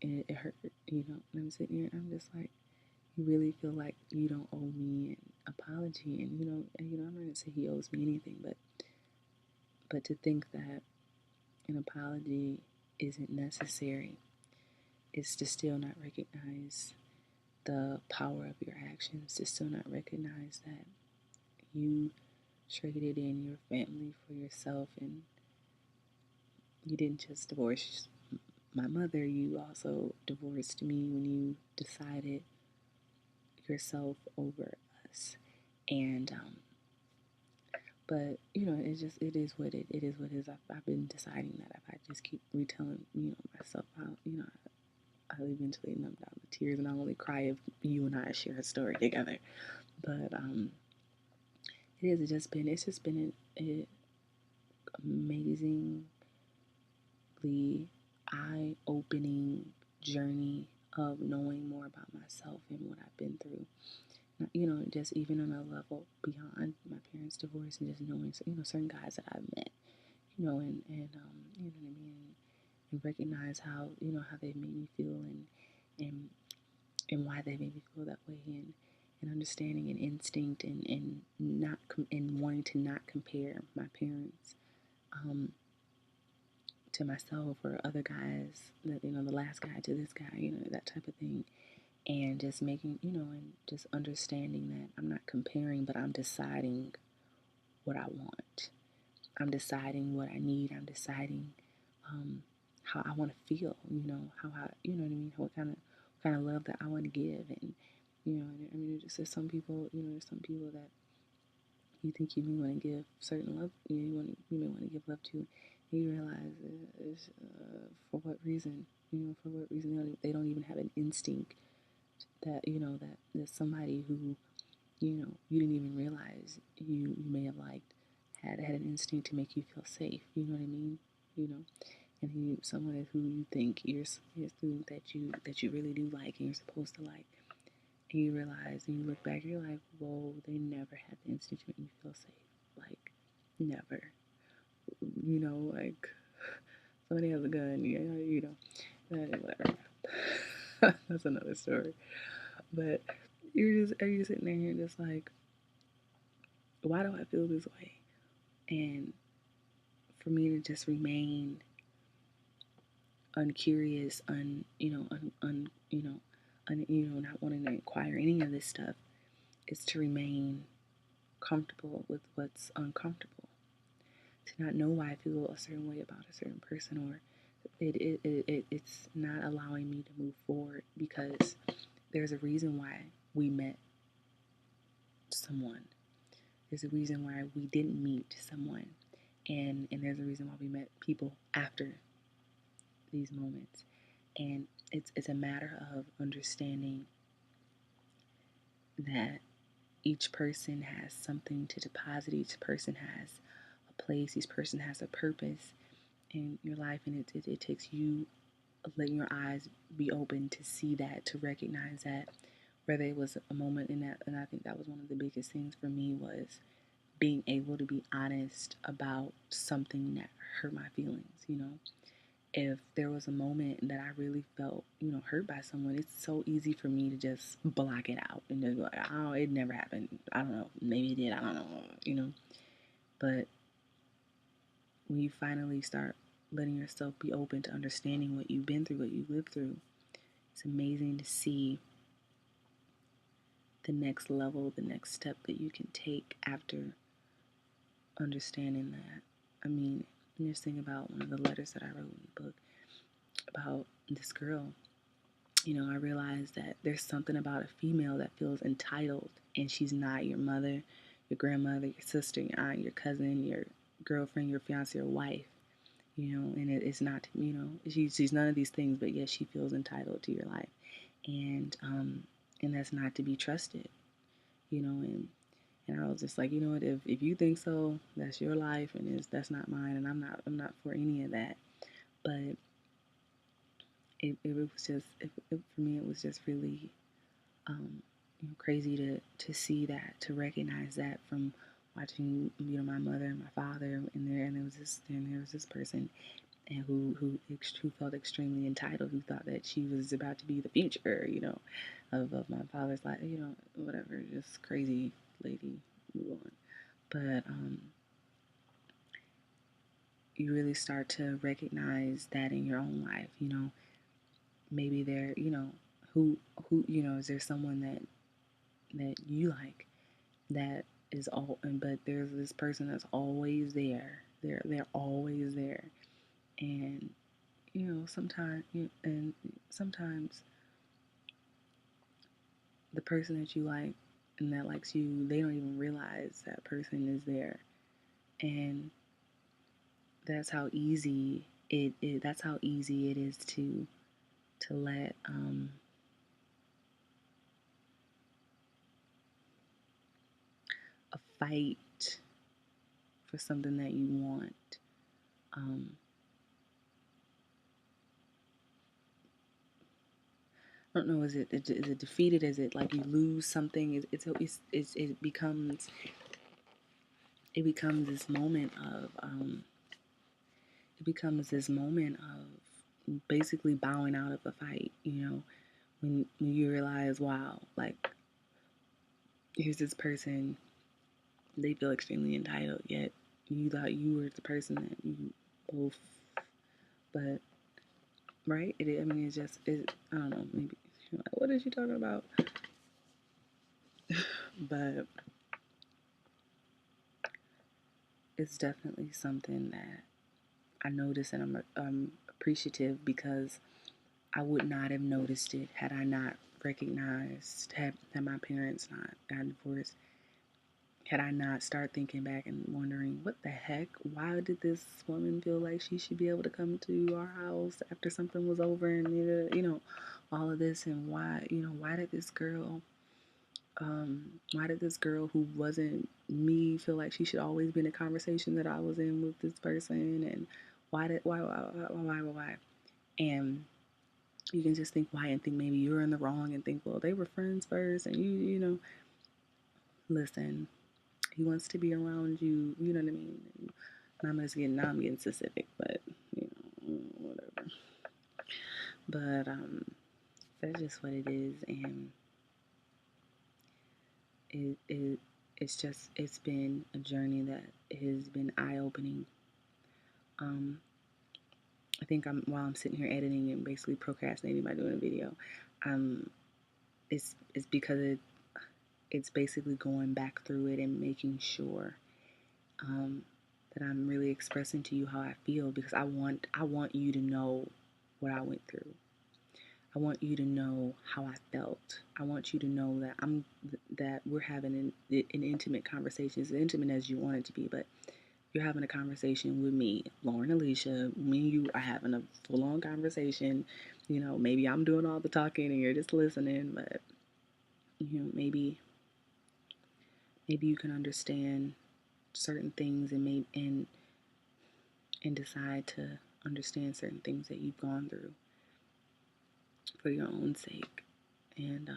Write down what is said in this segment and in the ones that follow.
it hurt, and I'm sitting here and I'm just like, you really feel like you don't owe me an apology, and I'm not gonna say he owes me anything, but to think that an apology isn't necessary is to still not recognize the power of your actions, to still not recognize that you traded in your family for yourself, and you didn't just divorce my mother, you also divorced me when you decided yourself over us. And but it is what it is what it is. I've been deciding that if I just keep retelling myself out, I'll eventually numb down the tears, and I'll only cry if you and I share a story together. But it's just been an amazingly eye-opening journey of knowing more about myself and what I've been through. Just even on a level beyond my parents' divorce, and just knowing, certain guys that I've met, you know what I mean, and recognize how they made me feel, and and why they made me feel that way, and understanding and instinct, and not and wanting to not compare my parents to myself or other guys, that the last guy to this guy, that type of thing. And just making, and just understanding that I'm not comparing, but I'm deciding what I want. I'm deciding what I need. I'm deciding how I want to feel. How I, what I mean, what kind of love that I want to give. And there's some people, there's some people that you think you may want to give certain love. You may want to give love to, and you realize for what reason. For what reason they don't even have an instinct that that there's somebody who you didn't even realize you may have liked had an instinct to make you feel safe. You know what I mean? And someone who you think that you really do like and you're supposed to like, and you realize and you look back, you're like, whoa, they never had the instinct to make me feel safe, like never. Like somebody has a gun, whatever. That's another story. But you're sitting there and you're just like, why do I feel this way? And for me to just remain uncurious, not wanting to inquire any of this stuff, is to remain comfortable with what's uncomfortable. To not know why I feel a certain way about a certain person, or it's not allowing me to move forward, because there's a reason why we met someone. There's a reason why we didn't meet someone. And there's a reason why we met people after these moments. And it's a matter of understanding that each person has something to deposit. Each person has a place. Each person has a purpose in your life. And it takes you letting your eyes be open to see that, to recognize that, whether it was a moment in that. And I think that was one of the biggest things for me, was being able to be honest about something that hurt my feelings. If there was a moment that I really felt, hurt by someone, it's so easy for me to just block it out and just be like, oh, it never happened. I don't know. Maybe it did. I don't know. But when you finally start letting yourself be open to understanding what you've been through, what you've lived through, it's amazing to see the next level, the next step that you can take after understanding that. I mean, just think about one of the letters that I wrote in the book about this girl. I realized that there's something about a female that feels entitled, and she's not your mother, your grandmother, your sister, your aunt, your cousin, your girlfriend, your fiance, your wife. And it's not, she's none of these things, but yet she feels entitled to your life, and that's not to be trusted. And I was just like, what, if you think so, that's your life, and that's not mine, and I'm not for any of that. But it was just, for me, it was just really crazy to see that, to recognize that from watching my mother and my father, and there was this person, and who felt extremely entitled, who thought that she was about to be the future, of my father's life, whatever, just crazy lady, move on. But you really start to recognize that in your own life, maybe there, is there someone that you like that is all, but there's this person that's always there. They're always there, and sometimes the person that you like and that likes you, they don't even realize that person is there, and that's how easy that's how easy it is to let a fight for something that you want um, I don't know. Is it defeated? Is it like you lose something? It becomes this moment of basically bowing out of the fight. When you realize, wow, like here's this person, they feel extremely entitled, yet you thought you were the person that you both, but right? I mean, I don't know. Maybe you're like, what is she talking about? But it's definitely something that I notice, and I'm appreciative because I would not have noticed it had I not recognized had my parents not gotten divorced. Had I not started thinking back and wondering, what the heck? Why did this woman feel like she should be able to come to our house after something was over and all of this, and why did this girl who wasn't me feel like she should always be in a conversation that I was in with this person, and why? And you can just think why and think maybe you're in the wrong and think, well, they were friends first, and listen, he wants to be around you, you know what I mean? And I'm getting specific, but whatever. But that's just what it is, and it's been a journey that has been eye opening. Um, I think while I'm sitting here editing and basically procrastinating by doing a video, um, it's because it's basically going back through it and making sure um, that I'm really expressing to you how I feel, because I want you to know what I went through. I want you to know how I felt. I want you to know that we're having an intimate conversation, as intimate as you want it to be, but you're having a conversation with me, Lauren Alicia. Me and you are having a full-on conversation. Maybe I'm doing all the talking and you're just listening, but maybe you can understand certain things and decide to understand certain things that you've gone through for your own sake. And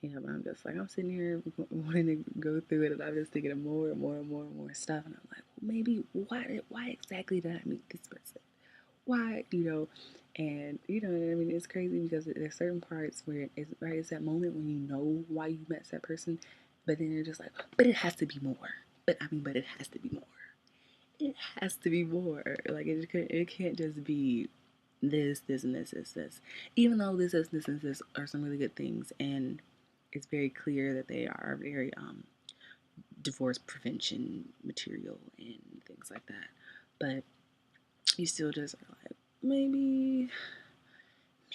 but I'm just like, I'm sitting here wanting to go through it, and I'm just thinking of more and more and more and more stuff, and I'm like, well, maybe why exactly did I meet this person? Why, and I mean, it's crazy because there's certain parts where it's that moment when you know why you met that person, but then you're just like, but it has to be more. But it has to be more. It has to be more. Like it can't just be this, and this. Even though this, and this are some really good things, and it's very clear that they are very divorce prevention material and things like that. But you still just are like, maybe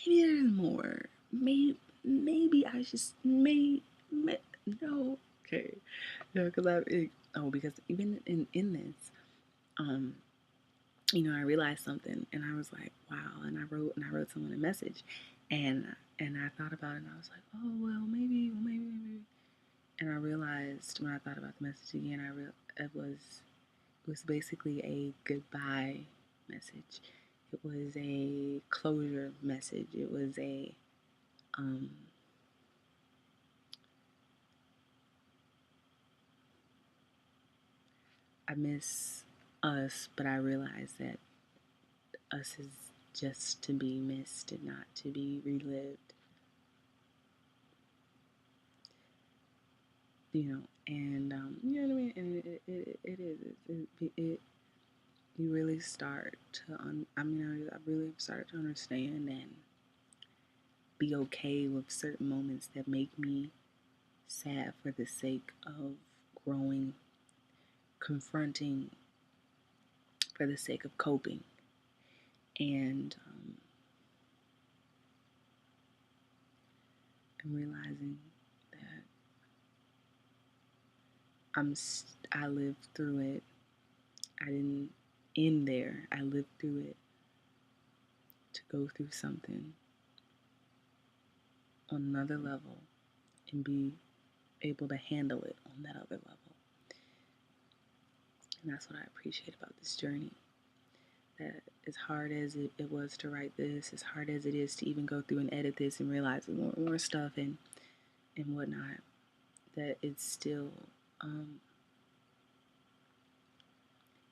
there's more. Maybe I just no. Okay, no, because even in this, um, I realized something, and I was like, wow. And I wrote someone a message, and I thought about it, and I was like, oh well, maybe. And I realized when I thought about the message again, it was basically a goodbye message. It was a closure message. It was um, I miss us, but I realized that us is just to be missed and not to be relived, and you know what I mean. And it is you really start to I really started to understand and be okay with certain moments that make me sad for the sake of growing, confronting for the sake of coping, and realizing that I lived through it. I didn't end there. I lived through it to go through something on another level and be able to handle it on that other level. And that's what I appreciate about this journey. That as hard as it was to write this, as hard as it is to even go through and edit this and realize more stuff and whatnot, that it's still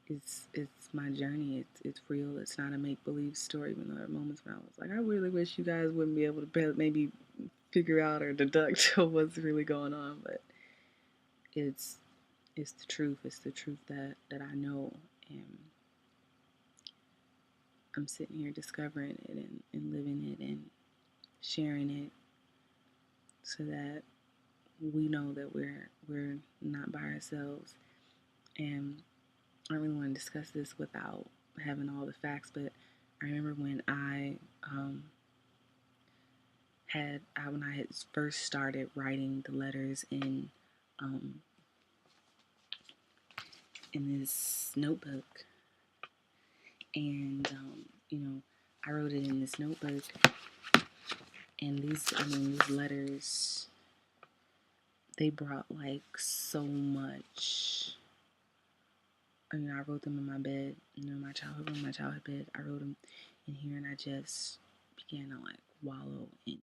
it's my journey. It's real. It's not a make believe story. Even though there are moments when I was like, I really wish you guys wouldn't be able to maybe figure out or deduct what's really going on, but it's the truth. It's the truth that I know, and I'm sitting here discovering it and living it and sharing it so that we know that we're not by ourselves. And I don't really want to discuss this without having all the facts, but I remember when when I had first started writing the letters in this notebook, and I wrote it in this notebook, and these letters, they brought like so much. I wrote them in my bed, my childhood bed. I wrote them in here, and I just began to like wallow in